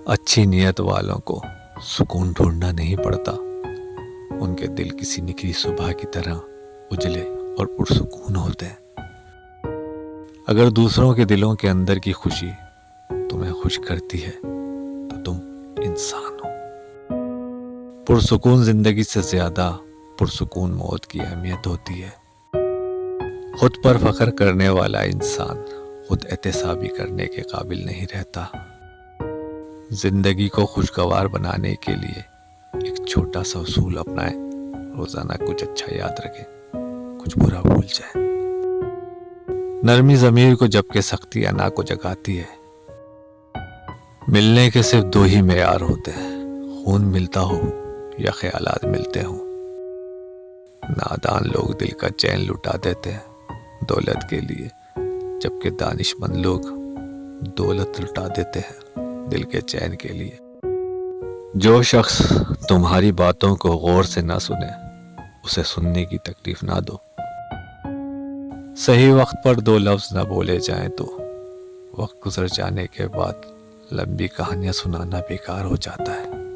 اچھی نیت والوں کو سکون ڈھونڈنا نہیں پڑتا، ان کے دل کسی نکلی صبح کی طرح اجلے اور پرسکون ہوتے ہیں۔ اگر دوسروں کے دلوں کے اندر کی خوشی تمہیں خوش کرتی ہے تو تم انسان ہو۔ پرسکون زندگی سے زیادہ پرسکون موت کی اہمیت ہوتی ہے۔ خود پر فخر کرنے والا انسان خود احتسابی کرنے کے قابل نہیں رہتا۔ زندگی کو خوشگوار بنانے کے لیے ایک چھوٹا سا اصول اپنائیں، روزانہ کچھ اچھا یاد رکھیں، کچھ برا بھول جائیں۔ نرمی ضمیر کو جبکہ سختی انا کو جگاتی ہے۔ ملنے کے صرف دو ہی معیار ہوتے ہیں، خون ملتا ہو یا خیالات ملتے ہوں۔ نادان لوگ دل کا چین لٹا دیتے ہیں دولت کے لیے، جبکہ دانش مند لوگ دولت لٹا دیتے ہیں دل کے چین کے لیے۔ جو شخص تمہاری باتوں کو غور سے نہ سنے، اسے سننے کی تکلیف نہ دو۔ صحیح وقت پر دو لفظ نہ بولے جائیں تو وقت گزر جانے کے بعد لمبی کہانیاں سنانا بیکار ہو جاتا ہے۔